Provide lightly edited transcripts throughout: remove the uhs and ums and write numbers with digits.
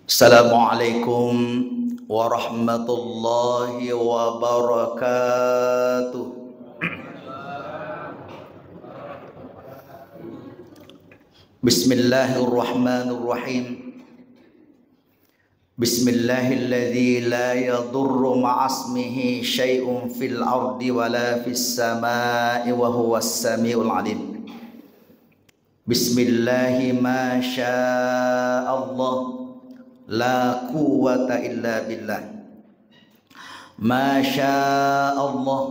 Assalamualaikum warahmatullahi wabarakatuh. Bismillahirrahmanirrahim. Bismillahilladzi la yadurru ma'asmihi syai'un fil ardi wala fis samai wa huwas samiul alim. Bismillahi ma sya'allah la quwwata illa billah. Ma sya'allah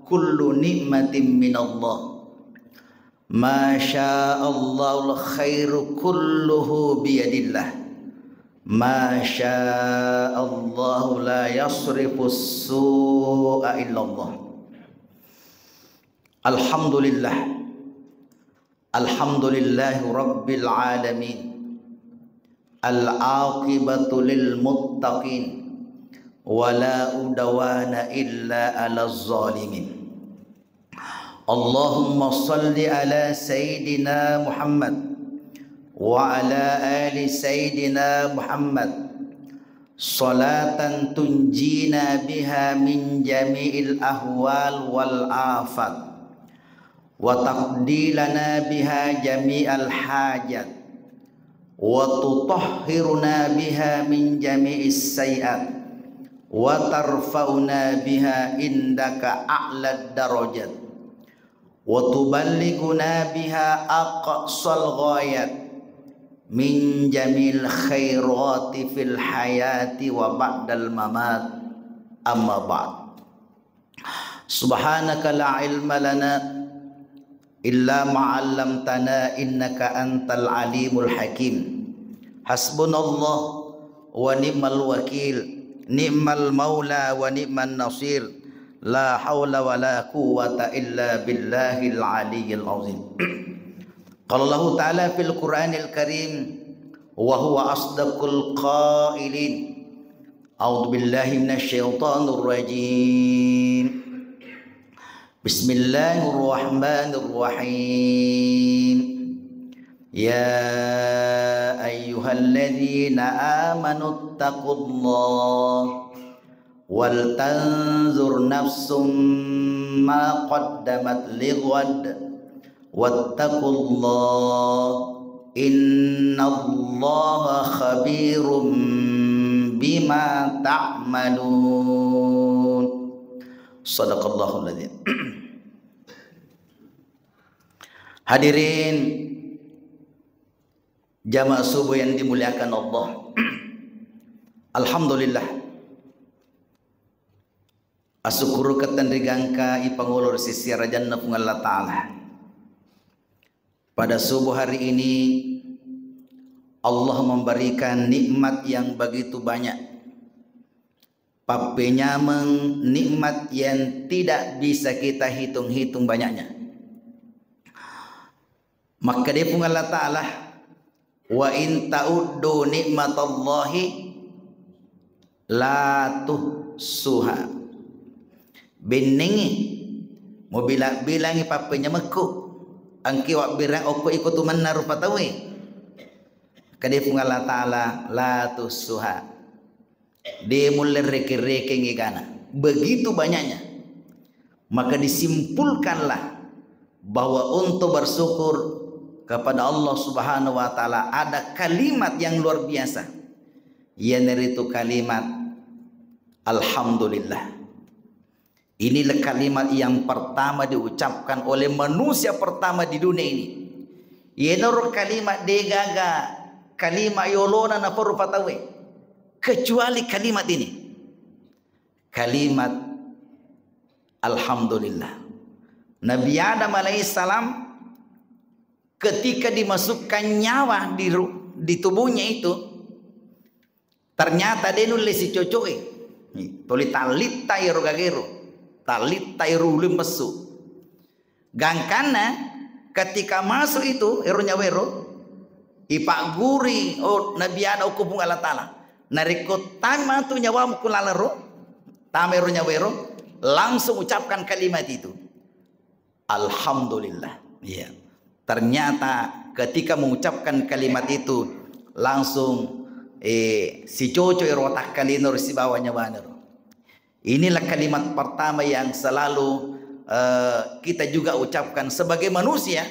kullu ni'matin minallah. Ma sya'allahul khairu kulluhu biyadillah. Ma sya'allahu la yasrifus su'a illallah. Alhamdulillah. Alhamdulillahi rabbil alamin. Al-aqibatu lil muttaqin wala udwana illa 'alaz zalimin. Allahumma salli ala sayyidina Muhammad wa ala ali sayyidina Muhammad salatan tunjina biha min jami'il ahwal wal afat wa taqdilana biha jami'al hajat wa tutahhiruna biha min jami'is sayiat wa tarfa'una biha indaka a'lad darajat wa tuballighuna biha aqsal ghayat min jamil khairati fil hayati wa ba'dal mamat. Amma ba'd. Subhanaka la ilma lana illa ma'allamtana innaka antal alimul hakim. Hasbunallah wa ni'mal wakil, ni'mal maula wa ni'man nasir. La haula wa la quwwata illa billahil aliyyil azim. Qala Allah ta'ala fil Qur'anil Karim wa huwa asdaqul qailin. A'udzu billahi minasy syaithanir rajim. Bismillahirrahmanirrahim. Ya ayyuhalladzina amanu taqullaha wal tanzur nafsum ma qaddamat lighad wattaqullaha innallaha khabirum bima ta'malun. Sadaqallahul ladzim. Hadirin jamaah subuh yang dimuliakan Allah. Alhamdulillah. Asyukuru katan rigangka ipangulur sisi rajanna Allah Ta'ala. Pada subuh hari ini Allah memberikan nikmat yang begitu banyak. Papenya nikmat yang tidak bisa kita hitung-hitung banyaknya. Maka dia pun Allah Ta'ala, wa in ta'uddu nikmatallahi la tuhsuha. Beningi mau bilangi papenya meku angki wak birang opo ikutu menaruh patawi. Kadai pun Allah Ta'ala la tuhsuha. Dia mulai reke-reke ngigana begitu banyaknya. Maka disimpulkanlah bahwa untuk bersyukur kepada Allah Subhanahu wa Ta'ala ada kalimat yang luar biasa, yaitu kalimat alhamdulillah. Inilah kalimat yang pertama diucapkan oleh manusia pertama di dunia ini. Yenor kalimat degaga, kalimat yolona na paru patawe. Kecuali kalimat ini, kalimat alhamdulillah. Nabi Adam alaihissalam ketika dimasukkan nyawa di tubuhnya itu, ternyata dia nulis si cocoke toli talit tayro gagero talit tayro limesu gangkana. Ketika masuk itu eronya wero ipak guri oh Nabi Adam kubung Allah Ta'ala narikot tama tu nyawa kulalero tamero nyawero langsung ucapkan kalimat itu alhamdulillah. Iya. Ternyata ketika mengucapkan kalimat itu langsung si coco rotak kalinor si bawahnya banner. Inilah kalimat pertama yang selalu kita juga ucapkan sebagai manusia.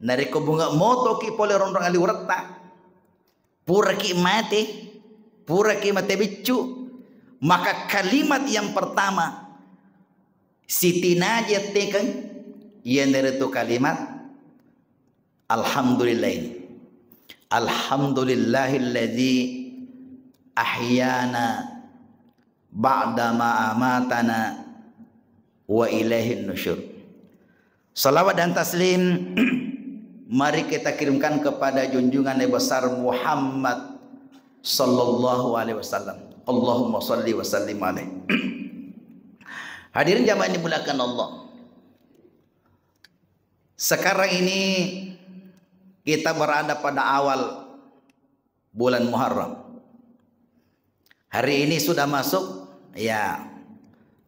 Nari ko bunga moto ki pole rondong ali urata. Pura ki mate bicu. Maka kalimat yang pertama Siti Najat tekan yang dari itu kalimat alhamdulillah ini. Alhamdulillahilladzi ahyana ba'dama amatana wa ilaihin nusyur. Salawat dan taslim mari kita kirimkan kepada junjungan Nabi besar Muhammad sallallahu alaihi wasallam. Allahumma salli wa sallim alaihi. Hadirin jamaah yang dimuliakan Allah. Sekarang ini kita berada pada awal bulan Muharram. Hari ini sudah masuk ya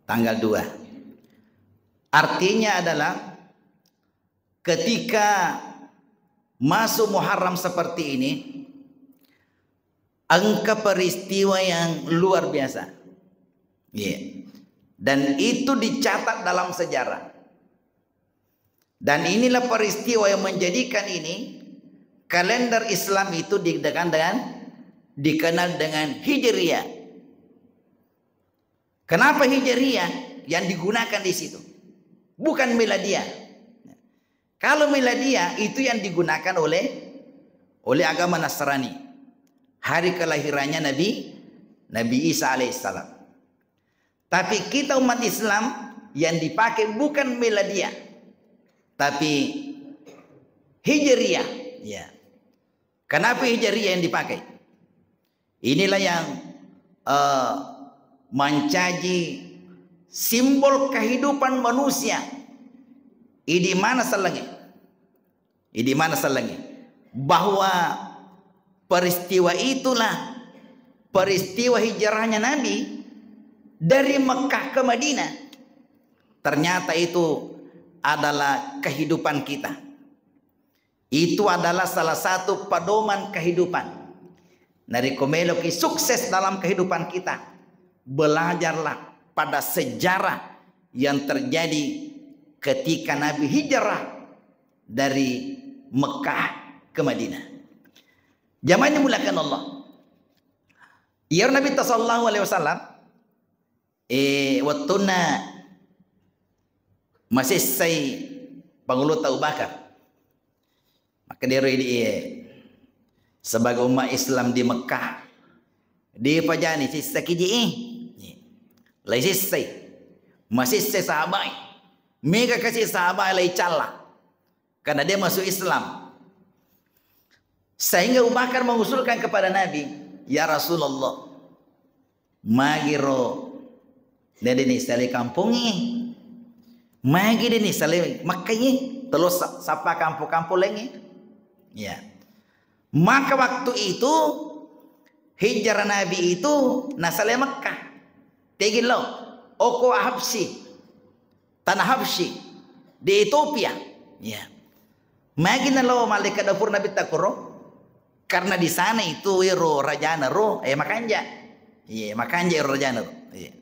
tanggal 2. Artinya adalah ketika masuk Muharram seperti ini, angka peristiwa yang luar biasa. Dan itu dicatat dalam sejarah. Dan inilah peristiwa yang menjadikan ini kalender Islam itu dikenal dengan Hijriyah. Kenapa Hijriyah yang digunakan di situ? Bukan Miladiah. Kalau Miladiah itu yang digunakan oleh agama Nasrani. Hari kelahirannya Nabi Isa alaihissalam. Tapi kita umat Islam yang dipakai bukan Miladiah, tapi Hijriyah. Ya. Kenapa Hijriyah yang dipakai? Inilah yang mencaji simbol kehidupan manusia. Di mana salahnya? Di mana salahnya? Bahwa peristiwa itulah peristiwa hijrahnya Nabi dari Mekah ke Madinah. Ternyata itu adalah kehidupan kita. Itu adalah salah satu pedoman kehidupan. Nari komeloki sukses dalam kehidupan kita. Belajarlah pada sejarah yang terjadi ketika Nabi hijrah dari Mekah ke Madinah. Jamaah yang dimuliakan Allah. Ya Nabi sallallahu alaihi wasallam waktuna masih say pangulut Abu Bakar. Maka dia sebagai umat Islam di Mekah di pajani sisa kiji lai sisa masih say sahabat mega kasih sahabat lai calla karena dia masuk Islam. Sehingga Abu Bakar mengusulkan kepada Nabi, ya Rasulullah, magiro deni sali kampungi magi deni sali makanya terus sapa kampung-kampung lagi. Ya. Maka waktu itu hijrah Nabi itu nasale Mekah. Tegilo oko Habsyi. Tanah Habsyi di Ethiopia. Ya. Magi nalo malaikat dapur Nabi takuro karena di sana itu rajana makanja. Iya, makanja rajana. Iya.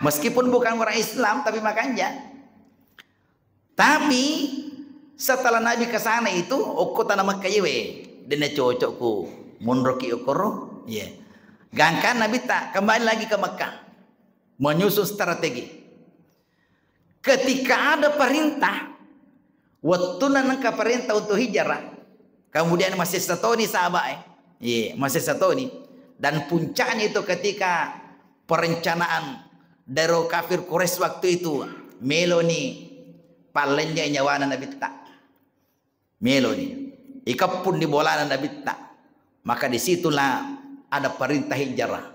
Meskipun bukan orang Islam tapi makanja. Tapi setelah Nabi ke sana itu oko tanah Mekah yewe dene cocokku munroki okoro ya. Gangkan Nabi tak kembali lagi ke Mekah menyusun strategi. Ketika ada perintah waktu nangka perintah untuk hijrah, kemudian masih setoni sahabat masih setoni, dan puncaknya itu ketika perencanaan dari kafir Quraisy waktu itu meloni palennya nyawana Nabi tak meloni ikapun di bola Nabi tak, maka disitulah ada perintah hijrah.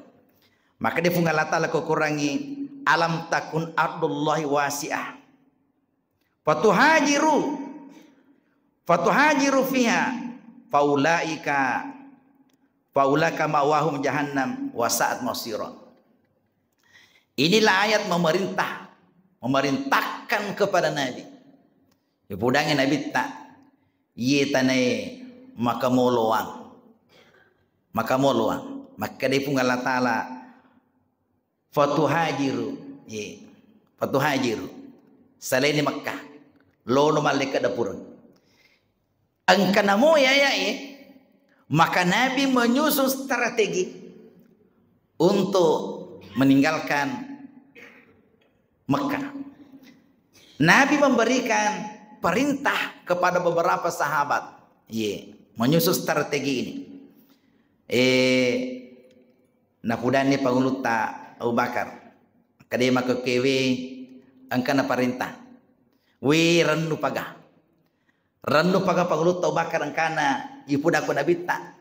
Maka dia fungalata laku kurangi alam takun ardullahi wasi'ah fatuhajiru fiha faulaika ma'wahum jahannam wasa'at masira. Inilah ayat memerintahkan kepada Nabi. Pudangnya Nabi tak ye tanai maka moloang Maka dia pun Allah Ta'ala fatuhajiru. Fatuhajiru. Selain di Makkah. Lono malaikat dapur. Angkana mo ya. Maka Nabi menyusun strategi untuk meninggalkan Mekah. Nabi memberikan perintah kepada beberapa sahabat, menyusun strategi ini. Napudani panguluta Abu Bakar, kadema ke kewe angkana perintah. Rannu paga panguluta Abu Bakar angkana ipuda ko nabita.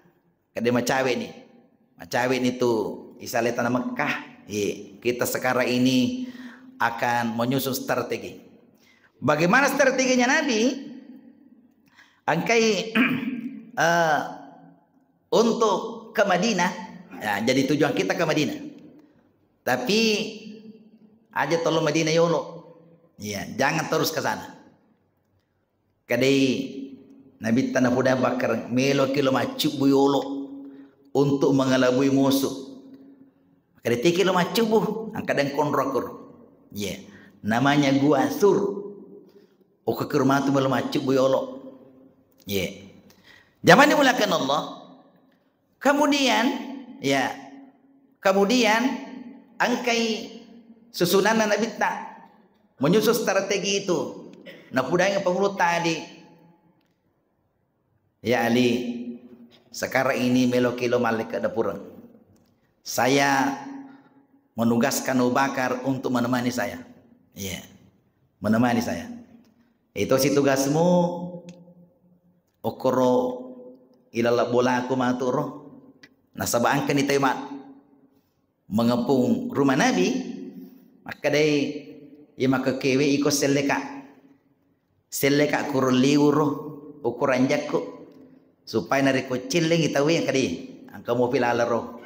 Kadema cawe ni. Cawe ni tu isaleta na Mekah. Kita sekarang ini akan menyusun strategi. Bagaimana strateginya Nabi? Angkai untuk ke Madinah. Ya, jadi tujuan kita ke Madinah. Tapi aja tolong Madinah yolo. Ya, jangan terus ke sana. Kadai Nabi tanah Abu Bakar melo kilo macubu yolo untuk mengelabui musuh. Kadai kilo macubu angkadang konrokur. Ya, namanya gua sur. O kekirmatu belum macuk buyolo. Zaman dimulakan Allah. Kemudian angkai susunan Nabi tak menyusun strategi itu. Nah pudahnya pengulut tadi. Ya Ali, sekarang ini melokilo malaikat dapur. Saya menugaskan Abu Bakar untuk menemani saya. Menemani saya. Itu si tugasmu. Okoro ilala bola aku maturo. Nasabangkan ni temat mengepung rumah Nabi. Maka day maka kewe ikut seleka kurun liuro ukuran jakku supaya nari kecil lagi tahu yang kadi. Angka mau pilalaro.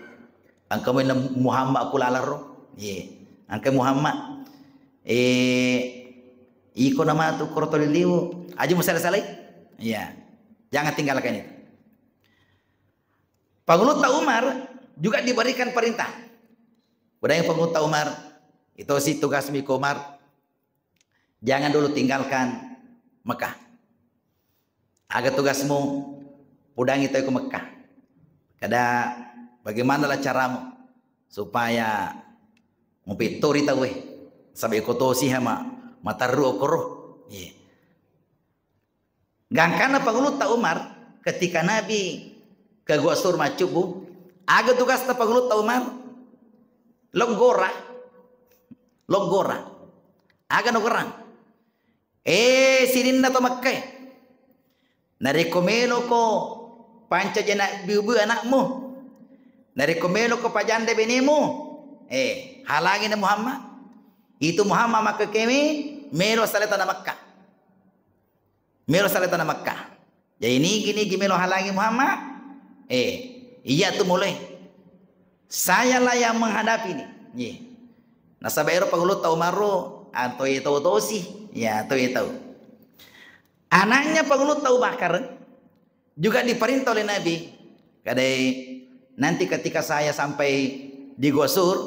Angka mau Muhammad aku lalaro. Angka Muhammad iko nama tu korotoli liu aja musalai. Jangan tinggalkan itu. Panguluta Umar juga diberikan perintah. Budaya Panguluta Umar itu si tugas Miko Umar. Jangan dulu tinggalkan Mekah. Agar tugasmu udang itu ke Mekah. Kada bagaimanalah caramu supaya mupituri tahu sampai kotosi hama mataru okoro. Gangkana Panguluta Umar ketika Nabi ke Gua Sur macubu, aga tugas ta Panguluta Umar loggora. Aga nogorang. Sininna to Makkah. Narekomelo ko panca jana bibu anakmu. Narekomelo ko pajanda benemu. Halangin na Muhammad. Itu Muhammad maka kami melo saleta na Makkah. Melo saleta na Makkah. Jadi ini gini melo halangi Muhammad. Iya tu mulai. Saya lah yang menghadapi ini. Nasabairo Panguluta Umaru atau itu sih. Ya, atau itu. Anaknya Panguluta Abu Bakar juga diperintah oleh Nabi. Kadai nanti ketika saya sampai di Gosur,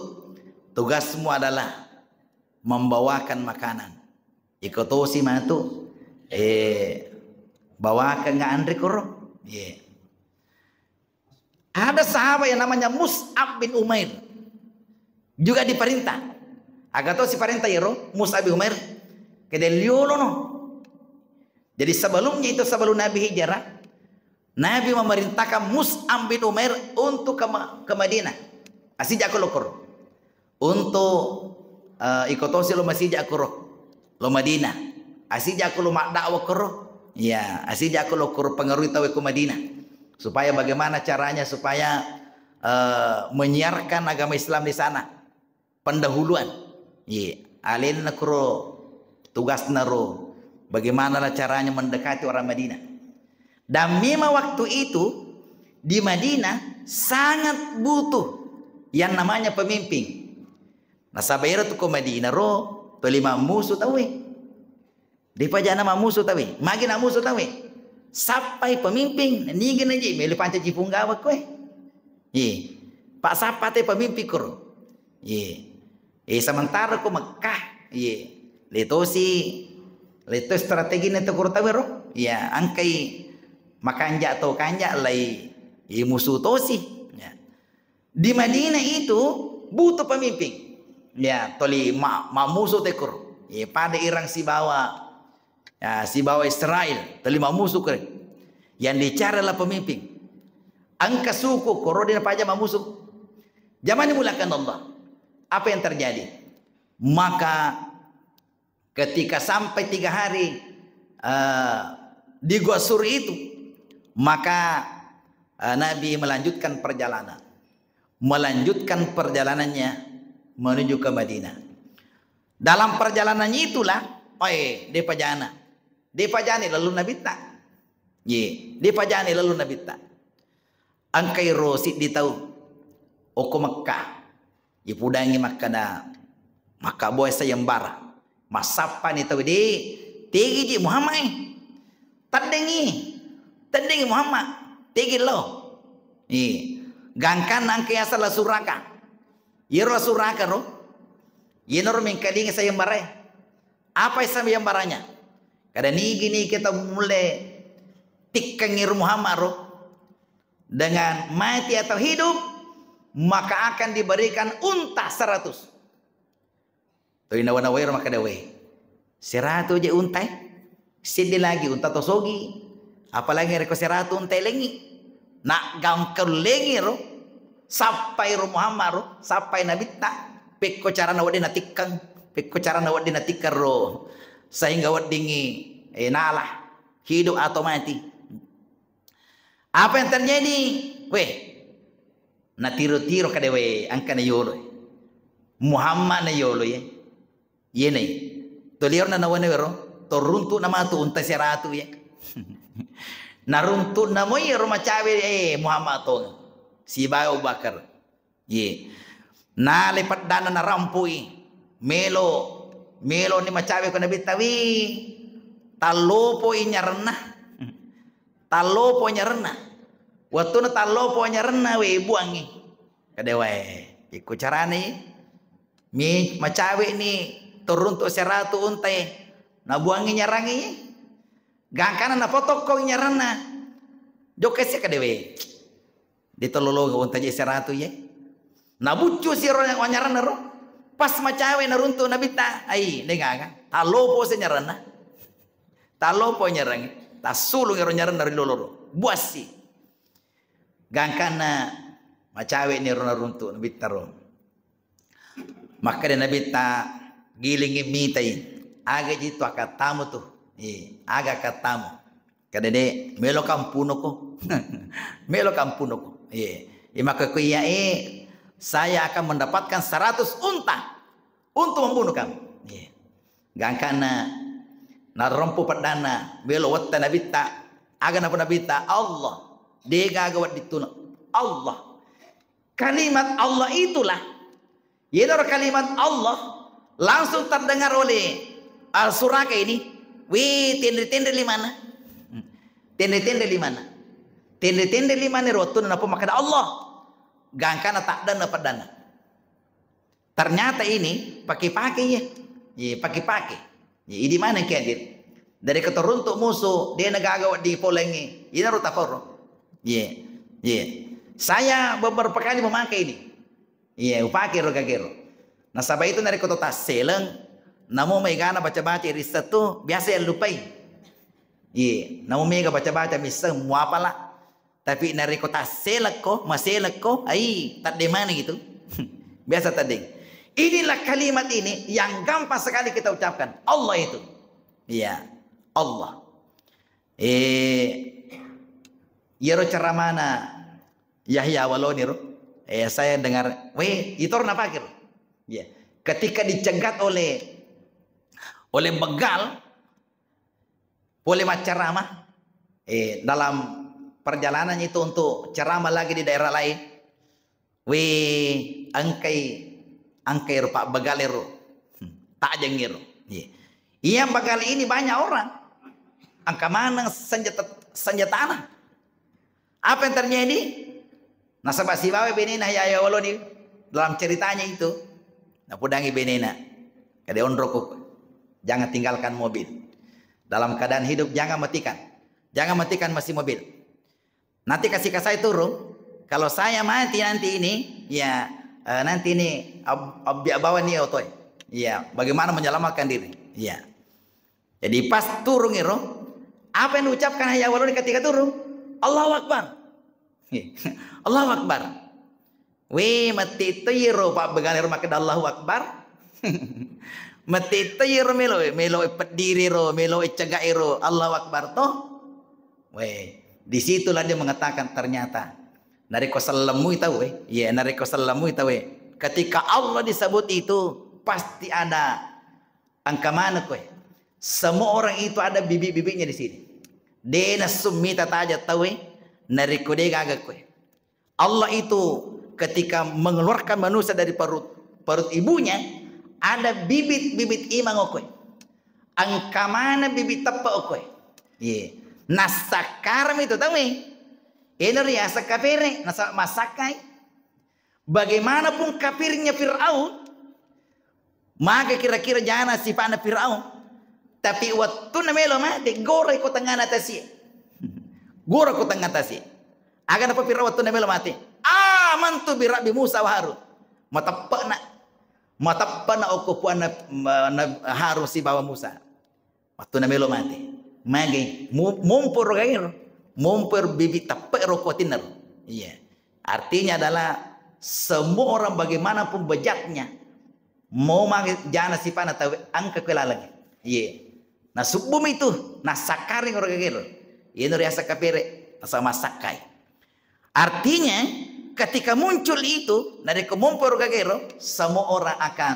tugasmu adalah membawakan makanan. Ikotosi matu bawakan nggak Andri koro. Ada sahabat yang namanya Mus'ab bin Umair juga diperintah. Agak tahu si perintah yero Mus'ab bin Umair kedeliolo no. Jadi sebelumnya itu sebelum Nabi hijrah, Nabi memerintahkan Mus'ab bin Umair untuk ke Madinah. Asija aku lokor. Untuk ikotosi lo masih jakuro lo Madinah. Asija aku lo mak dakwah koro. Ya, asija aku lo koro pengaruh tahu ke Madinah. Supaya bagaimana caranya supaya menyiarkan agama Islam di sana. Pendahuluan. Alin nakro tugas naro. Bagaimana caranya mendekati orang Madinah. Dan memang waktu itu di Madinah sangat butuh yang namanya pemimpin. Nah sabaira tu ke Madinah ro to lima musuh tahu. Di pajana musuh tahu. Magi na musuh tahu. Sampai pemimpin ni gina je mele panca jipunggawa koe. Pak Sapa te pemimpi kur. Ye. Sementara ko Mekah. Ye. Leto strategi na kur tawero. Ya, angkai makanja atau kanja lai musuh tosi. Ya. Di Madinah itu butuh pemimpin. Ya, toli musuh tekur. Ya, pada irang si bawa. Ya, si bawa Israel. Toli musuh kere. Yang dicari lah pemimpin. Angka suku korodina paja musuh. Zaman dimulakan Allah. Apa yang terjadi? Maka ketika sampai 3 hari di Gua Sur itu, maka Nabi melanjutkan perjalanan. Melanjutkan perjalanannya menuju ke Madinah. Dalam perjalanannya itulah, Depajani lalu Nabi tak. Depajani lalu Nabi tak. Angkai rosit ditahu. Oko Mekah. Ipudangi Makkah maka boy sayembara. Masapa ni tahu di tegi ji Muhammad. Tadengi Muhammad. Tegi lo. Gangkan angkai asal suraka. Yero suraka ro. Yenor mengkalingi sayembara. Apa sayembaranya? Kada nigi kita mulai tikkangir Muhammad ro. Dengan mati atau hidup, maka akan diberikan unta 100. Tuh nawa-nawa maka dawe. 100 je unta. Sedih lagi unta tosogi. Apalagi reko 100 unta lengi. Nak gangkel lengi ro. Sampai ro Muhammad ro. Sampai Nabi tak. Pekko cara nawa dinatikang. Pekko cara nawa dinatikar ro. Sehingga wadingi nalah. Hidup atau mati. Apa yang terjadi? Na tiro-tiro kadewe angka na yolo. Muhammad na yolo ye. Yene. Tolior na nawane wero. Toruntu na matu unta 100 ye. Naruntu na mo ye rumacawe Muhammad to. Si Abu Bakar. Ye. Na lepat dana na rampui. Melo ni macawe ko Nabi tawi. Talopo inyarna. Talopo nyarna. Waktu na talopo nyarna buangi. Kadewa iku carane mi macawe ni turun to 100 untai na buangi nyarangi. Gangkana na foto ko nyarna. Joke se kadewe. Ditololo unta je 100 ye. Na bucu si ro yang nyarna ro. Pas macawe na runtu na bita. Ai dengaga. Talopo se nyarna. Talopo nyarangi. Tasulung ro nyarna ri loloro. Buasi. Gangkana macawe ni rona runtu Nabi taro. Maka dia Nabi ta gilingi mitai. Aga jitu akatamu tuh. Aga katamu. Kada de melo kampuno ko. Melo kampuno ko. Maka ko iya saya akan mendapatkan 100 unta untuk membunuh kamu. Gangkana narompu perdana melo watta Nabi ta. Aga napa Nabi ta Allah. Dega gawat dituna Allah. Kalimat Allah itulah. Yaitu kalimat Allah langsung terdengar oleh Al-Suraka ini. Tende-tende di mana? Tende-tende di mana? Tende-tende di mana rotun napa makada Allah. Gangkana tak dana perdana. Ternyata ini pakai-pakai ya. Pakai-pakai. Di mana kiadir? Dari keturuntuk musuh dia nagagawa di polengi. Ini rutaforo. Saya beberapa kali memakai ini. Upake rogagero. Nah sabay itu nari ko to taselang. Namo may gana baca-baca riset tuh biasa yang lupai. Namo may baca-baca misal muapala. Tapi nari ko taselak ko, maselak ko, ay tade mana gitu. Biasa tadi. Inilah kalimat ini yang gampang sekali kita ucapkan. Allah itu. Allah. Yero ceramana Yahya Waloni ro. Saya dengar, itu napa kira? Ketika dicegat oleh begal, oleh ceramah, dalam perjalanan itu untuk ceramah lagi di daerah lain, angkai ro Pak begal ro, tak jengir. Iya begal ini banyak orang, angka mana senjata. Apa yang terjadi? Nasabah si bawa benena ya walo ni dalam ceritanya itu. Nah pudangi benena. Kade onroko. Jangan tinggalkan mobil. Dalam keadaan hidup jangan matikan. Jangan matikan mesin mobil. Nanti kasih ke saya turun. Kalau saya mati nanti ini, ya nanti ini bawa nih otoy. Ya, bagaimana menyelamatkan diri? Ya. Jadi pas turun itu, apa yang diucapkan ya walo ketika turun? Allahu Akbar. Allahu Akbar. We mati tayro pak begalir makan Allahu Akbar. Mati tayro melo pediri ro melo cegak ro Allahu Akbar toh. We disitulah dia mengatakan ternyata nari kosallamu itu we. Ya nari kosallamu itu we. Ketika Allah disebut itu pasti ada angka mana kue. Semua orang itu ada bibit-bibitnya di sini. Dena sumita taja tahu nari kode gagak kue. Allah itu ketika mengeluarkan manusia dari perut ibunya ada bibit-bibit iman kue. Angka mana bibit tepa kue. Ye. Nasakaram itu tahu ini riasa kafir nasa masakai. Bagaimanapun kafirnya Fir'aun, maka kira-kira jangan sifatnya Fir'aun. Tapi waktu namelo mati, gora ko tengah natasi. Gora ko tengah natasi. Agar apa Fir'aun waktu namelo mati? Amantu bi Rabbi Musa wa Harun. Matapana okupuan Harun si bawa Musa. Waktu namelo mati. Magi mumpur gair, mumpur bibit tapek rokotinar. Iya. Artinya adalah semua orang bagaimanapun bejatnya mau magi jana sifana tahu angka kela lagi. Iya. Nah subum itu nah sakaring orang gair. Ini riasa kapire sama sakai. Artinya ketika muncul itu dari kemumpur gagero, semua orang akan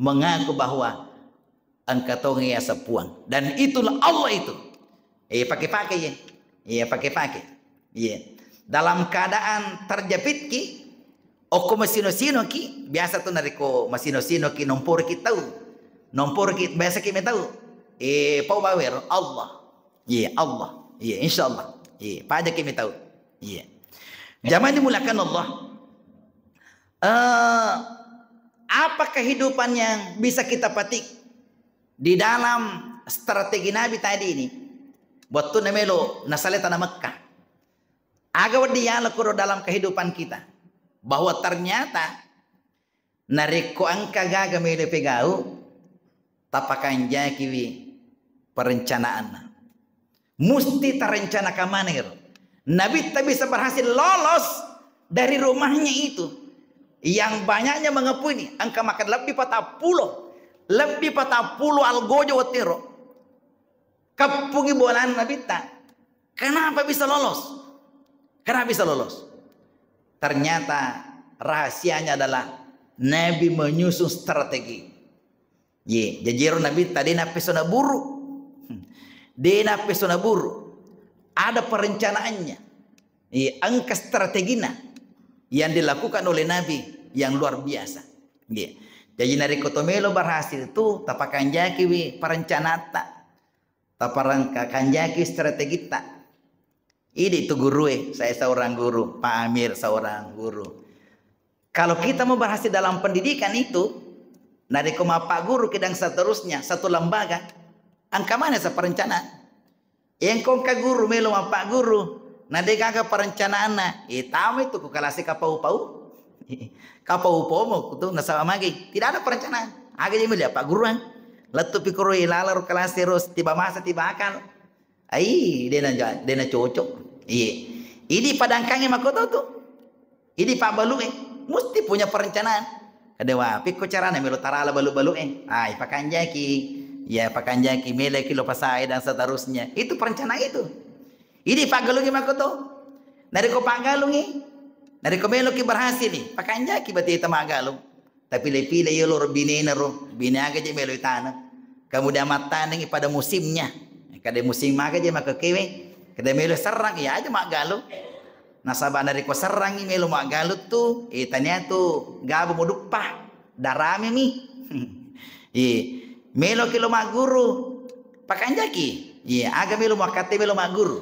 mengaku bahwa angkatongi ya sepuang dan itulah Allah itu. Pakai-pakai ya. Iya pakai-pakai. Iya. Dalam keadaan terjepit ki, oko masino-sino ki, biasa tuh nariko masino-sino ki nompor ki tahu. Nompor ki biasa ki tahu. Pau bawer Allah. Iya Allah. Iya insyaallah. Iya pajak ki tahu. Iya. Zaman dimulakan Allah. Apa kehidupan yang bisa kita petik di dalam strategi Nabi tadi ini? Waktu namelo nasaleta na Mekkah. Agaw dia lakuro dalam kehidupan kita. Bahwa ternyata nariko angka gaga mele pegau tapakan jakiwi perencanaan. Musti terencana kamanir. Nabi tak bisa berhasil lolos dari rumahnya itu. Yang banyaknya mengepuni. Angka makan lebih 40. Lebih 40 algojo watiro. Kepungi bolaan Nabi tak. Kenapa bisa lolos? Kenapa bisa lolos? Ternyata rahasianya adalah Nabi menyusun strategi. Ye, jajero Nabi tadi na pesona buru. Dena pesona buru. Ada perencanaannya. Angka strategina yang dilakukan oleh Nabi yang luar biasa. Jadi dari kotomelo berhasil itu tapakan jaki perencanata. Tapakan jaki strategita. Ini itu guru saya seorang guru, Pak Amir seorang guru. Kalau kita mau berhasil dalam pendidikan itu, dari koma Pak Guru kedang seterusnya satu lembaga, angka mana perencanaan? Yang kong ka guru melo ma Pak Guru, nade kaga perencanaan na, tahu itu ku kalasi kapau-pau, kapau-pau mo kutu nasama magi, tidak ada perencanaan. Aga jadi melihat Pak Guru letu pikuru ilalar kalasi ros tiba masa tiba akal, dena cocok. Ini padangkangi makoto tuh, ini Pak Balu mesti punya perencanaan. Kadewa, pikku caranya melo tarala balu-balu pakan jaki. Ya pakan jaki mele kilo pasai dan seterusnya itu perencanaan itu. Ini Pak Galungi makoto dari ko Pak Galungi dari ko melo ki berhasil nih pakan jaki berarti itu Mak Galung tapi lepile yo lor binena ro binaga je melo tanah kemudian matanding pada musimnya kada musim maga je maka kewe kada melo serang ya aja Mak Galung nasabah dari ko serang melo Mak Galut tuh tanya tuh gabo modupah darame mi melo kilo Mak Guru pakan jaki aga melo makate melo Mak Guru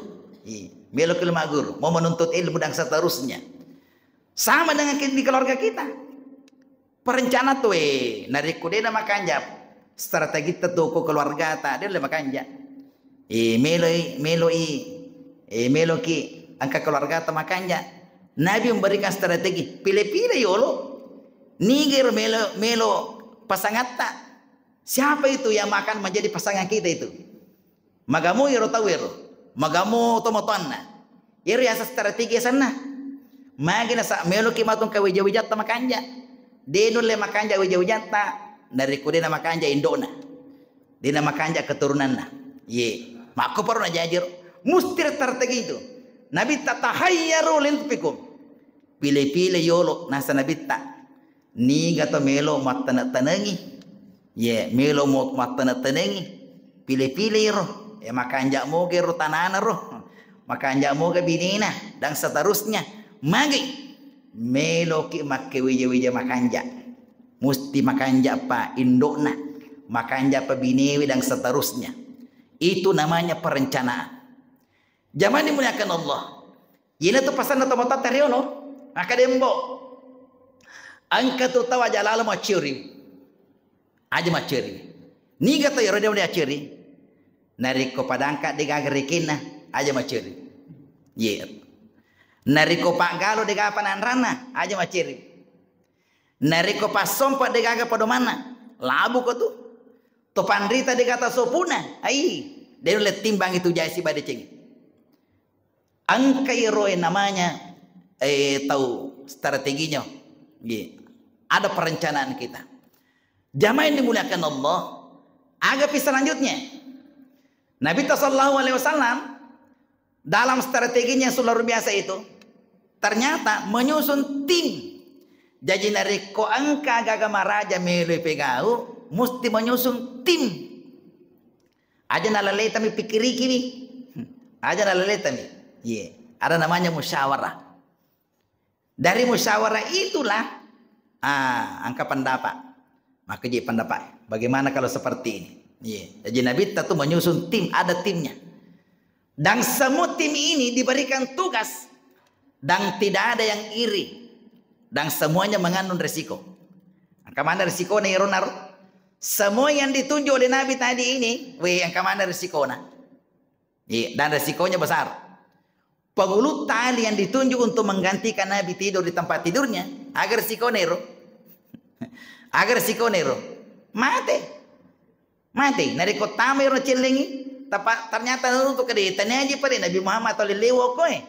melo kilo Mak Guru mau menuntut ilmu dan seterusnya Sama dengan di keluarga kita. Perencana tuh nari kude na makanja strategi tetuko keluarga ta dia le makanja. Melo ki angka keluarga ta makanja. Nabi memberikan strategi pilih-pilih yolo. Niger melo pasangan tak. Siapa itu yang akan menjadi pasangan kita itu? Magamu iro tawiro, magamu tomotuanna. Iro ya strategi sana. Magina sa melo ki matong kawijawijat ta makanja. Denun le makanja wijawijat ta dari kude na makanja indona. Dina makanja keturunanna. Ye, mako paro na jajir. Musti strategi itu. Nabi tatahayyaru lintupikum. Pilih-pilih yolo nasa nabi ta. Ni gato melo matana tanangi. Ye, melo mo matana tanangi. Pilih-pilih ro. Ya makanja mo ge ro tanana ro. Makanja mo ge binina dan seterusnya. Magi melo ki makke wija makanja. Musti makanja pa indokna. Makanja pa binewi dan seterusnya. Itu namanya perencanaan. Zaman dimuliakan Allah. Yina tu pasan atau mata teriono. Maka dembo. Angka tu tawa jalala macuri. Aja macuri. Ni gata yoro dia acuri. Nariko padangka digagerikinna aja macuri. Ye. Nariko pak galo de gapanan rana aja maciri. Nariko pas sompa de gaga pada mana labu ko tu. To pandrita de kata sopuna. Ai, dia lihat timbang itu jaya si bade ceng. Angka iroe namanya tahu strateginya. Ada perencanaan kita. Jamaah yang dimuliakan Allah. Agak selanjutnya. Nabi sallallahu alaihi wasallam dalam strateginya luar biasa itu ternyata menyusun tim. Jadi nariko angka gagama raja melu pegau mesti menyusun tim. Aja nalalai tami pikiri kini. Aja nalalai tami. Iya, ada namanya musyawarah. Dari musyawarah itulah angka pendapat. Maka jadi pendapat. Bagaimana kalau seperti ini? Iya. Jadi Nabi itu menyusun tim, ada timnya. Dan semua tim ini diberikan tugas dan tidak ada yang iri dan semuanya mengandung resiko. Kemana resikonya ironar? Semua yang ditunjuk oleh Nabi tadi ini, yang kemana resikonya? Dan resikonya besar. Penghulu tali yang ditunjuk untuk menggantikan Nabi tidur di tempat tidurnya, agar resikonya agar resikonya mati. Nari kota iro celengi. Ternyata untuk kedehitannya aja pada Nabi Muhammad atau lewo koe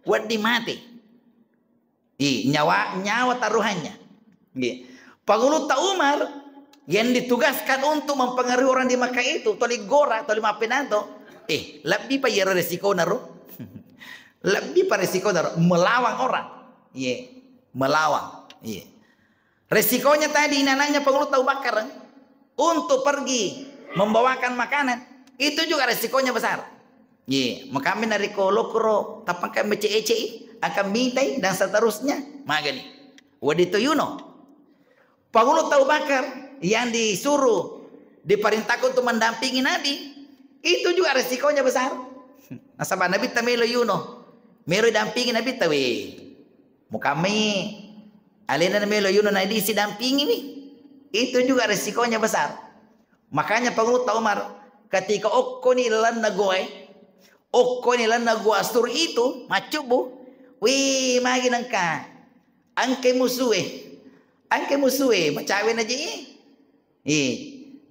wadi mati. Nyawa taruhannya. Penghulu Umar yang ditugaskan untuk mempengaruhi orang di Makkah itu toli gora toli mapenato lebih pa yero resiko naro. Lebih pa resiko naro melawan orang. Melawan. Resikonya tadi nananya penghulu Abu Bakar untuk pergi membawakan makanan. Itu juga resikonya besar. Maka kami dari kolokro, tapang kami ece akan mintai dan seterusnya. Magani. Wadito yuno. Penghulu Abu Bakar yang disuruh diperintahkan untuk mendampingi Nabi, itu juga resikonya besar. Nasabah Nabi tamelo yuno, mero dampingi Nabi tawe. Mukami alena melo yuno na di si dampingi nih. Itu juga resikonya besar. Makanya penghulu Umar ketika okko ni lan nagoy astur itu macubu magi nangka angke musuhe macawin aja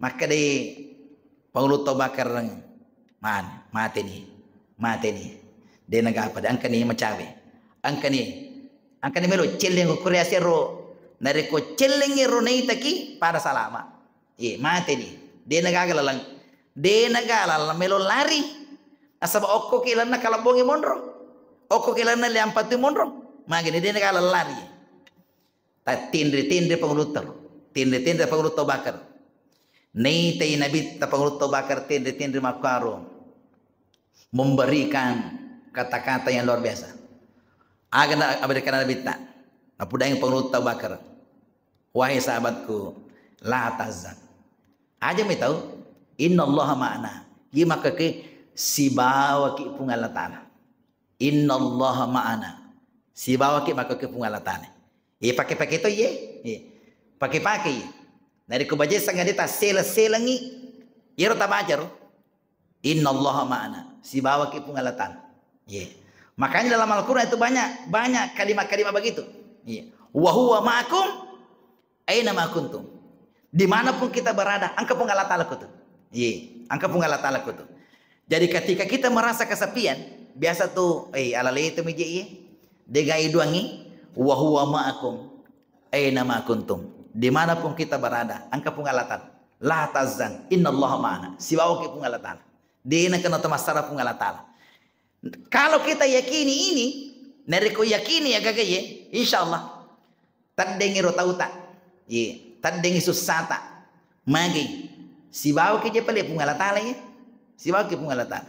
maka di penghulu Bakar mati nih dia nagapa angka ni macawe angka ni melo celeng ko Korea sero nareko celeng ro nei taki para salama mati nih dia nagagalalang de nagala melo lari asaba okko kilan na kalabongi monro okko kilan na liampati monro magini de nagala lari ta tindri penghulu Bakar nei tay Nabi ta penghulu Bakar tindri makaro memberikan kata-kata yang luar biasa agak abadikan Nabi ta apudang penghulu Bakar wahai sahabatku la tazan aja mi tahu Inna Allah ma'ana. Maka ke si bawa ki pung Allah Ta'ala. Inna Allah ma'ana. Si bawa ki maka ke pungalatana. Pakai-pakai itu ye. Pakai-pakai ye. Dari kubaje sangat dita sela-selangi. Iro tabajar. Innallaha ma'ana. Si bawa ki pungalatan. Makanya dalam Al-Quran itu banyak kalimat-kalimat begitu. Wa huwa ma'akum aina ma kuntum. Dimanapun kita berada, angka pungalatan aku tuh. Angka pungalatan aku tuh. Jadi ketika kita merasa kesepian, biasa tuh alale itu meje ye. Degai duangi wa huwa ma'akum aina ma kuntum. Dimanapun kita berada, angka pungalatan. La tazan innallaha ma'ana. Si bawa ki pungalatan. Dina kena temasara pungalatan. Kalau kita yakini ini, nereko yakini ya gagaye, insyaallah taddengi rotauta. Taddengi susata. Magi si bawa ki je pale pungalatan ya. Si bawa ki pungalatan.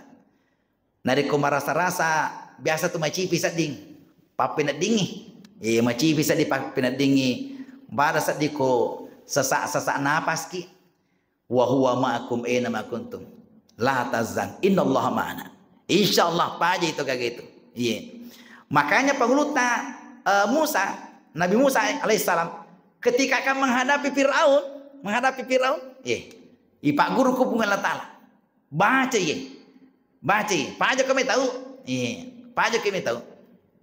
Nereko marasa-rasa biasa tu macipi sading. Papina dingi. Macipi sadi papina dingi. Bara sadiko sesak-sesak napas ki. Wa huwa ma'akum aina ma kuntum. La tazan innallaha ma'ana. Insyaallah paja itu kayak gitu. Makanya penghuluta Nabi Musa alaihissalam ketika akan menghadapi Firaun, Pak guru ku pungal ta'ala. Baca paja kami tahu. Paja kami tahu.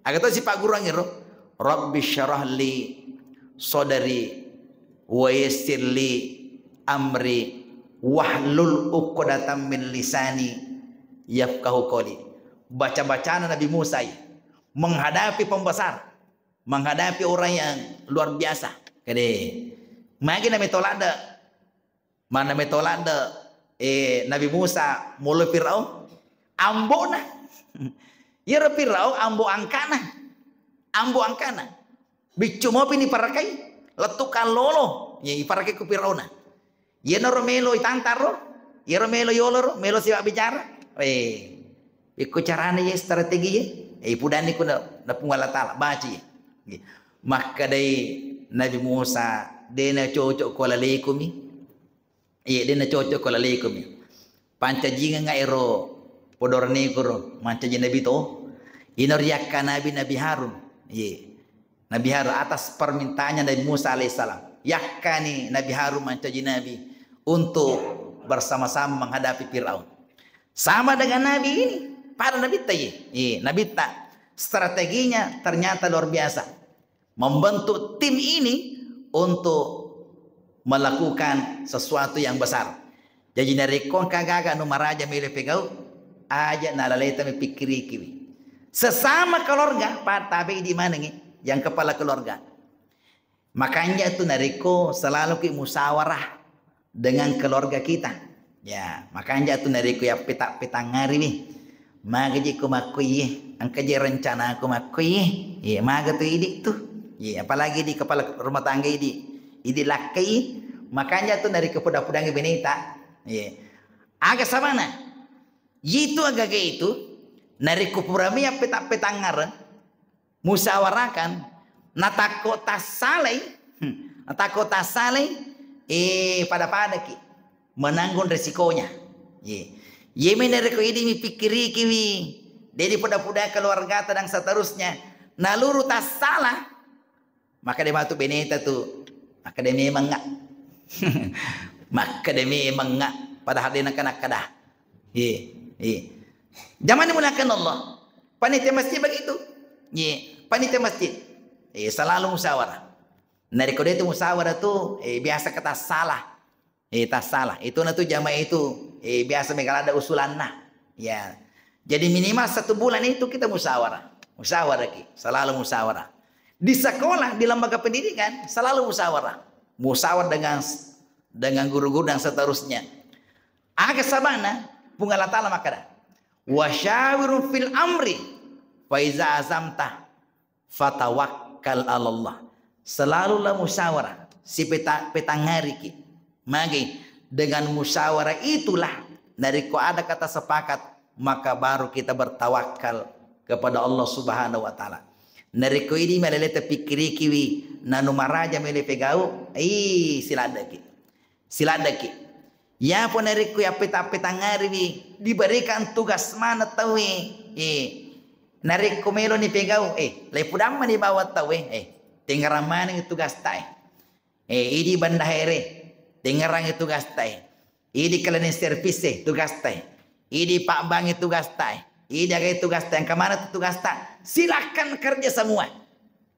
Agak tahu si Pak guru ngiro, Rabbi syarah li sadri wa yassir li amri wahlul 'uqdatam min lisani yafqahu qawli. Baca-bacaan Nabi Musa menghadapi pembesar, menghadapi orang yang luar biasa. Kade magi na metolada. Mana metolada Nabi Musa mulu Firaun ambona. Yara Firaun ambo angkana. Bicu mo pini parakai letukan lolo. Iparakai ku Firaun. Yeno romelo itantaro. Yero melo yoloro melo siwa bicara. Iku carane ye strategi ye. Pudani ku na pungalatala baci. Maka dari Nabi Musa dena cocok kola lekumi. Dena cocok kola lekumi. Panca jinga ngairo podorne kuro manca jinga Nabi to. Inor yakka Nabi Harun. Nabi Harun atas permintaannya Nabi Musa alaihissalam. Yakkani Nabi Harun manca jinga Nabi untuk bersama-sama menghadapi Firaun. Sama dengan Nabi ini, para Nabi Nabi strateginya ternyata luar biasa. Membentuk tim ini untuk melakukan sesuatu yang besar. Jadi dari kon kagaga numaraja milih pegau aja nalaleta mipikiri kiwi. Sesama keluarga, tapi di mana nih? Yang kepala keluarga. Makanya itu nariko selalu ki musyawarah dengan keluarga kita. Ya, makanya tu nari ku ya peta ngari nih. Maga ji ku makui, angka ji rencana ku makui. Ya, maga tu idi tu. Ya, apalagi di kepala rumah tangga idi lakai. Makanya tu nari ke puda-pudangi benita. Ya. Agak sama na. Itu agak itu nari ku purami ya peta ngaran. Musyawarahkan natakota saleh. Natakota saleh pada ki menanggung resikonya. Ye menereko ini mipikiri kiwi. Jadi puda-puda keluarga dan seterusnya. Naluru tak salah. Maka dia batu beneta tu. Maka dia memang enggak. Maka dia memang enggak. Padahal dia nak kadah. Zaman dimulakan Allah. Panitia masjid begitu. Panitia masjid. Selalu musyawarah. Nariko dia tu musyawarah tu biasa kata salah. Tak salah. Itu na tu jamaah itu biasa mereka ada usulan nah. Ya. Jadi minimal 1 bulan itu kita musyawarah. Musyawarah ki, selalu musyawarah. Di sekolah, di lembaga pendidikan selalu musyawarah. Musyawarah dengan guru-guru dan seterusnya. Agak sabana pungalatala makada. Wasyawiru fil amri fa iza azamta fatawakkal 'ala Allah. Selalulah musyawarah si petangari ki. Magi dengan musyawarah itulah dari ko ada kata sepakat maka baru kita bertawakal kepada Allah Subhanahu wa taala. Dari ko ini melelete pikiri kiwi nanu maraja mele pegau siladaki. Ya pun dari ko ya petangari diberikan tugas mana tahu narik kumelo ni pegau lepudam ni bawa tahu tengaraman itu gastai idi bandahere tengarang itu gastai idi kalian service itu gastai idi pak bang itu gastai idi aga itu gastai yang kemana itu gastai silakan kerja semua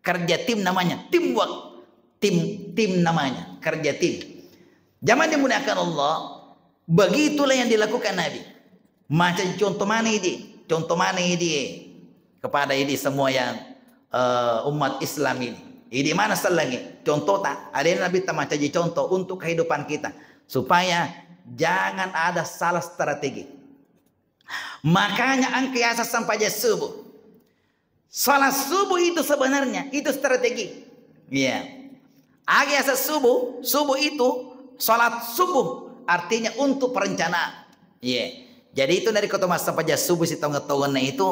kerja tim namanya teamwork tim namanya kerja tim zaman dimuliakan Allah begitulah yang dilakukan Nabi macam contoh mana ini kepada ini semua yang umat Islam ini mana selagi contoh tak ada Nabi tak macam contoh untuk kehidupan kita supaya jangan ada salah strategi. Makanya angkiasa sampai subuh. Salat subuh itu sebenarnya itu strategi. Ya. Angkiasa subuh itu salat subuh artinya untuk perencanaan. Ya. Jadi itu dari kota masa sampai subuh si tonga-tonga itu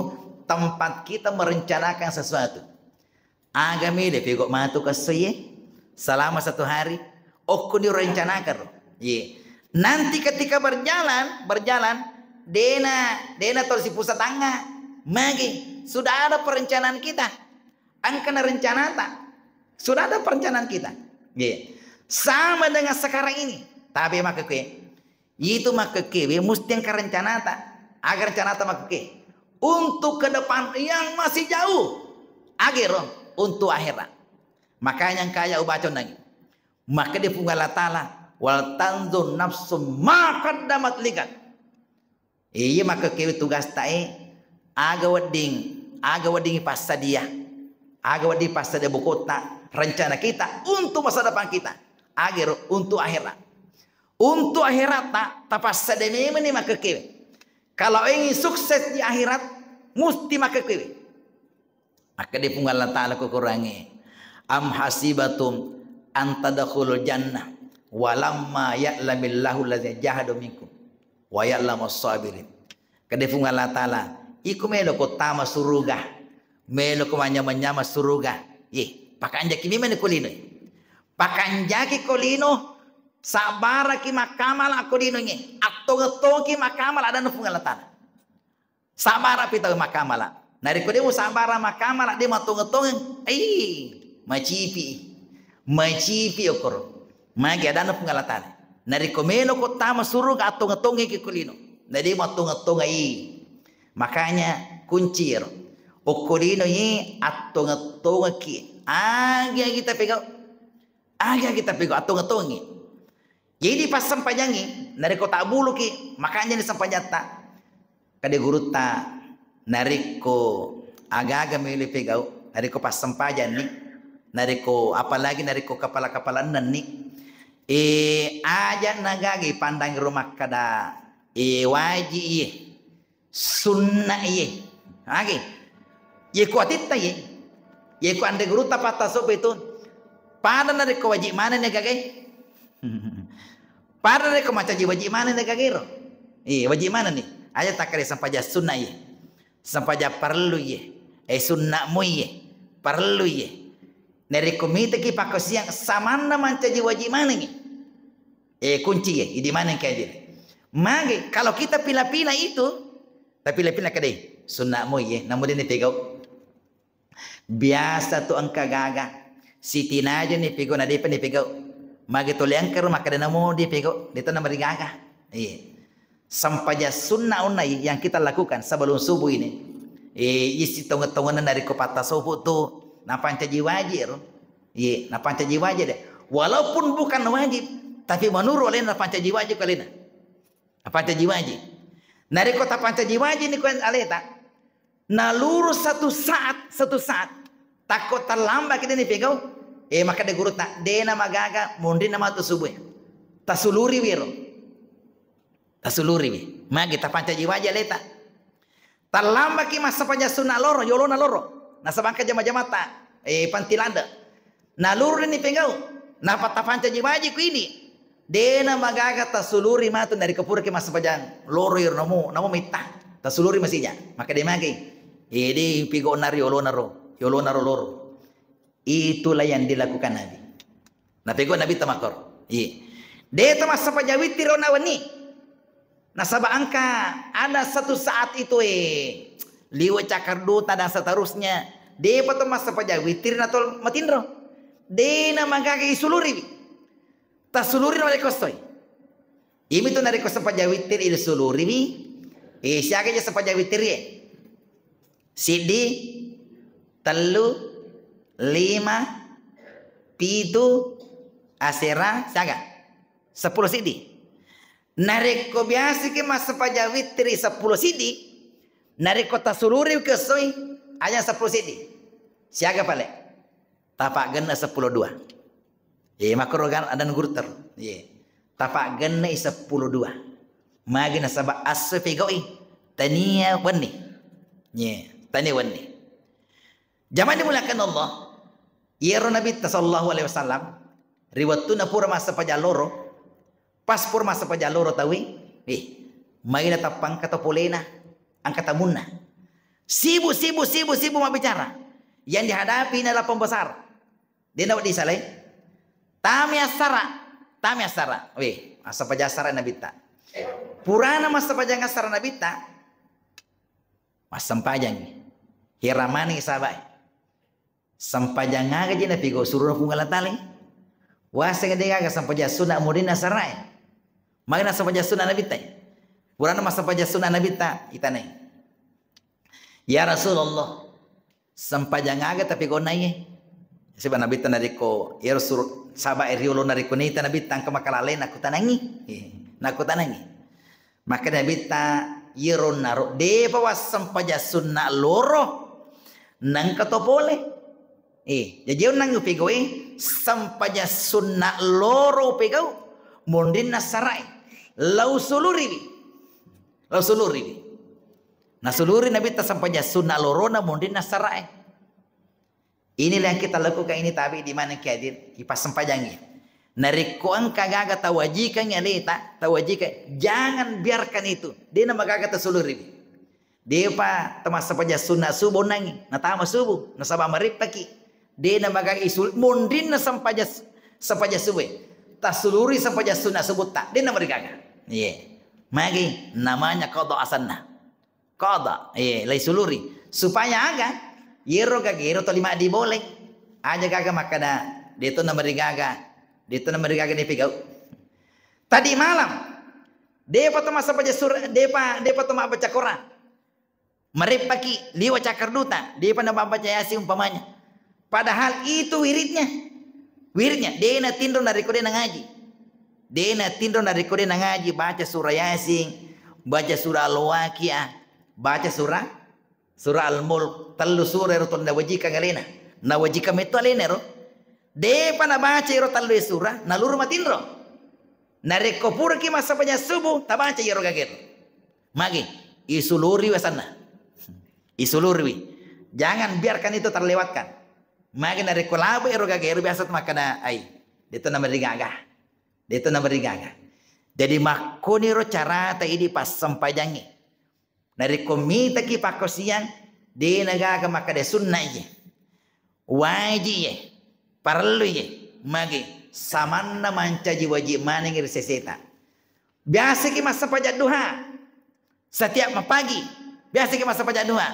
tempat kita merencanakan sesuatu. Agami de pegok matu kasih selama 1 hari. Okku direncanakan. Ye. Nanti ketika berjalan dena tol si pusat tangga. Magi sudah ada perencanaan kita. Angkana rencana tak? Sudah ada perencanaan kita. Ye. Sama dengan sekarang ini. Tapi maka itu maka mesti yang rencana tak? Agar rencana tak maka untuk ke depan yang masih jauh akhir untuk akhirat. Makanya yang kaya ubacon lagi maka dia pun Allah Ta'ala wal tanzur nafsum ma qaddamat ligat iya maka tugas tae aga wading pasadia bukota rencana kita untuk masa depan kita akhir untuk akhirat tak tapasade memang maka kalau ingin sukses di akhirat, mesti maka kiri. Maka dia pun Allah Ta'ala kurangi. Am hasibatum antadakhulul jannah. Walamma ya'lamillahu lazina jahadu minkum. Wa ya'lamus sabirin. Kada pun Allah Ta'ala. Iku melo ko tama suruga. Melo ko manyama suruga. Pakanjaki mimene kulino. Pakanjaki kulino. Sabara ki makamal aku dino nge atong ki makamal ada no pungal tan sabara pita makamal nari ko demo sabara makamal de matong macipi okor magi ada no pungal tan nari ko melo ko tama suruh atong ki kulino nari matong makanya kuncir okorino ye atong ki aga kita pegang atong jadi pas sampajangi nari ko tak bulu ki makanya ni sampajata kade guru ta nari ko aga-aga milih pegau nari ko pas sampajan ni nari ko apalagi nari ko kapala-kapalan ni aja nagagi pandang rumah kada waji sunnah agi ko atita ko ande guru ta patah sob itu pada nari ko wajib mana ni gagai pada mereka macam wajib mana nih kagiro? Wajib mana nih? Aja tak kali sampai jah sunnah ye, sampai jah perlu ye, sunnah mu ye, perlu ye. Neri komite ki pakos siang samana macam wajib mana nih? Kunci ye, di mana kayak dia? Mage kalau kita pilih-pilih itu, tapi pilih-pilih kadai sunnah mu ye, namun dia pegau. Biasa tu angka gaga, siti naja nih pegau, nade nih pegau. Magi toliangker maka dana mo di pego dito na marigaga. Sampai sunnah unai yang kita lakukan sebelum subuh ini. Isi tonga-tonga dari kopata subuh tu na pancaji wajib. Na pancaji wajib deh. Walaupun bukan wajib, tapi menurut oleh na pancaji wajib kali na. Pancaji wajib. Dari kota pancaji wajib ni kuan aleta. Na lurus satu saat takut terlambat kita ni pego. Maka de guru tak dena magaga mundi nama tu subuh tasuluri wiro magi ta panca jiwa aja leta talamba ki masa panja sunna loro yolona loro na sabangka jama-jama ta pantilanda na luru ni pegau na pata panca jiwa aja ku ini dena magaga tasuluri matu dari kepura ki masa panjang loro yoro namo mita tasuluri masihnya maka de magi di pigo nari yolona loro. Itulah yang dilakukan Nabi. Nabi tamakor. Dia temas sapa jawi tirona wani. Nasaba angka ada satu saat itu liwa cakar duta dan seterusnya. De pato mas sapaja witir natol matindro. De na magagay suluri. Ta suluri na rekostoi. Imi to na rekost sapaja witir il suluri mi. Siya kaya sapaja witir ye. Sidi, telu, lima, pitu, asera, siaga. 10 sidi. Nareko biasa ke mas sapaja witir 10 sidi. Nareko tasuluri ke soi aja 10 sidi. Siaga pale. Tapak gena 10-2. Makrogan adan gurter. Tapak gena 10-2. Magi nasaba asfigoi tania wani. Tania wani. Zaman dimulakan Allah. Yero Nabi sallallahu alaihi wasallam riwatuna pura masa pajaloro. Pas pura masa pajaloro tawi. Maina tapang kata polena angkata munna. Sibu bicara. Yang dihadapi adalah pembesar. Dia nak disalai. Tami asara. Masa pajasara Nabi ta. Purana masa pajasara Nabi ta. Mas sampajang. Hiramani sabai. Sampajang aga jina pigo suruh punggala tali. Wasa ngedega sampajasuna mudina sarai. Magna sampajasuna Nabi ta. Purana masa pajasuna Nabi ta itane. Ya Rasulullah, sampajang aga tapi ko naye. Sebab Nabi ta nariko, ya Rasul saba eriolo nariko nita Nabi ta kamakalale naku tanangi. Maka Nabi ta yero naro de pawas sampajasunna loro nang katopole. Jadi nang pigo sampajasunna loro pigo mondin nasarai. Lau suluri. Nasuluri Nabi ta sampajasunna loro na mondin nasarai. Inilah yang kita lakukan ini tapi di mana kiadir ipas sempajangi. Nariko ang kagaga tawajikan ya leta tawajikan jangan biarkan itu. Dia nama gaga tasuluri. Dia pa temas sampajasunna subuh nangi natama subuh nasaba maripaki. Dia nama gaga isul mondin na sampajasuwe. Tasuluri sampajasunna subuh tak. Dia nama gaga. Magi namanya qada asanna. Qada lai suluri supaya aga yero gagero to lima di boleh aja gaga makana dia tu nama gaga ni pigau tadi malam dia patama sapaja surah dia patama baca Quran marip pagi liwa cakar duta dia pada baca yasin umpamanya padahal itu wiridnya dia na tindro dari kode ngaji baca surah yasin baca surah al-waqiah baca surah al-mulk telu surah ro tonda wajika galena na wajika meto alena ro de pana baca ro telu surah na luru matindro na rekopur ki masa panya subuh ta baca ro gager magi isuluri wasana jangan biarkan itu terlewatkan magi na rekolabe ro gager biasa makana ai deto na marigaga jadi makoni ro cara ta idi pas sampajangi dari komita ki pakosian de nagaga makade sunnah ye wajib ye parlu ye magi samanna mancaji wajib maningir seseta biasa ki masa pajak duha setiap pagi biasa ki masa pajak duha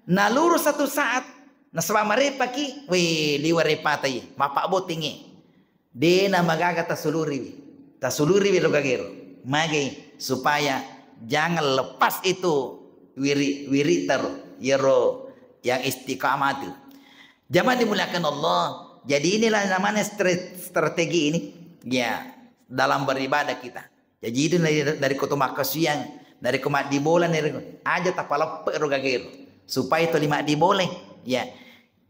naluru satu saat nasaba marepa ki liwa repata ye mapak botingi de na magaga tasuluri lo gagero magi supaya jangan lepas itu wiri yero yang istiqamah itu. Zaman dimuliakan Allah. Jadi inilah namanya strategi ini ya dalam beribadah kita. Jadi itu dari kutu makasian, dari kumat di bola aja tapala perogagero supaya itu lima di boleh ya.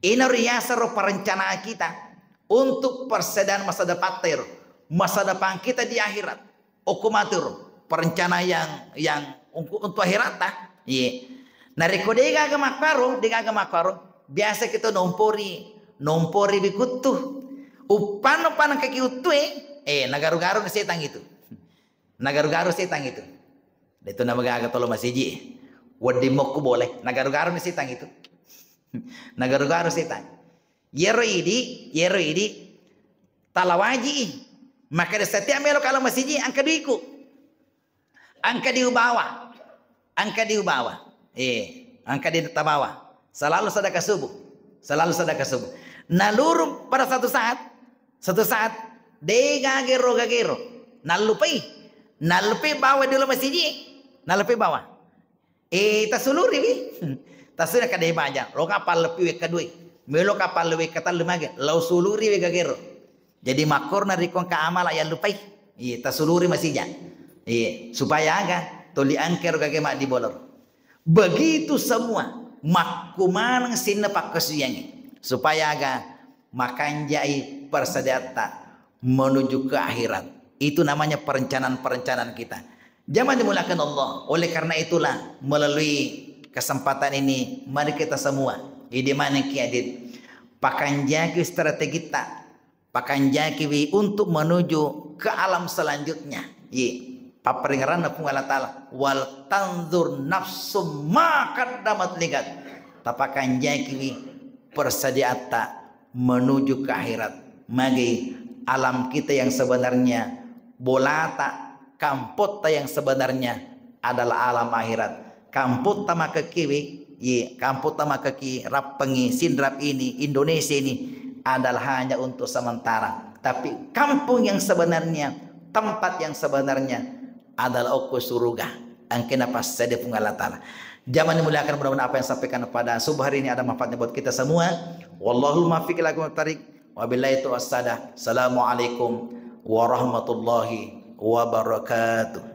Ini riasa ro perencanaan kita untuk persediaan masa depan kita di akhirat. Okumatur perencanaan yang untuk akhirat tak. Nariko dega makaro biasa kita nompori bikutu upano panang kaki utue nagaru-garu setang itu itu nama gaga tolo masiji wadi mokku boleh nagaru-garu setang itu nagaru-garu setang yero idi talawaji maka setiap melo kalau masiji angka duiku angka diubawa angkat di bawah. Selalu sedekah subuh. Selalu sedekah subuh. Nalurung pada satu saat gagero. Nalupai bawa dulu masjid. Nalupai bawa. Tasuluri bi. Tasuna kadai baja. Lo kapal lepi kedua. Melo kapal lewi kata lemage. Lau suluri we gagero. Jadi makor na rikon ka amal ayat lupai. Tasuluri masjid. Supaya aga toli angker kage mak di bolor. Begitu semua makuman sinna pakasuyangi supaya aga makan jai persediata menuju ke akhirat. Itu namanya perencanaan kita. Jangan dimulakan Allah. Oleh karena itulah melalui kesempatan ini mari kita semua di mana kiadit pakanjaki strategi tak pakanjaki untuk menuju ke alam selanjutnya. Paperingaran aku Allah Ta'ala wal tanzur nafsum ma qaddamat ligat tapakan jaki persediata menuju ke akhirat magi alam kita yang sebenarnya bolata kampota yang sebenarnya adalah alam akhirat kampota maka kiwi kampota maka ki rapengi sindrap ini Indonesia ini adalah hanya untuk sementara tapi kampung yang sebenarnya tempat yang sebenarnya adalah oko surga angkena pas sede Allah Ta'ala. Zaman dimuliakan mudah-mudahan apa yang sampaikan pada subuh hari ini ada manfaatnya buat kita semua. Wallahul muwaffiq ila aqwamit thariq. Wabillahi taufiq. Assalamualaikum warahmatullahi wabarakatuh.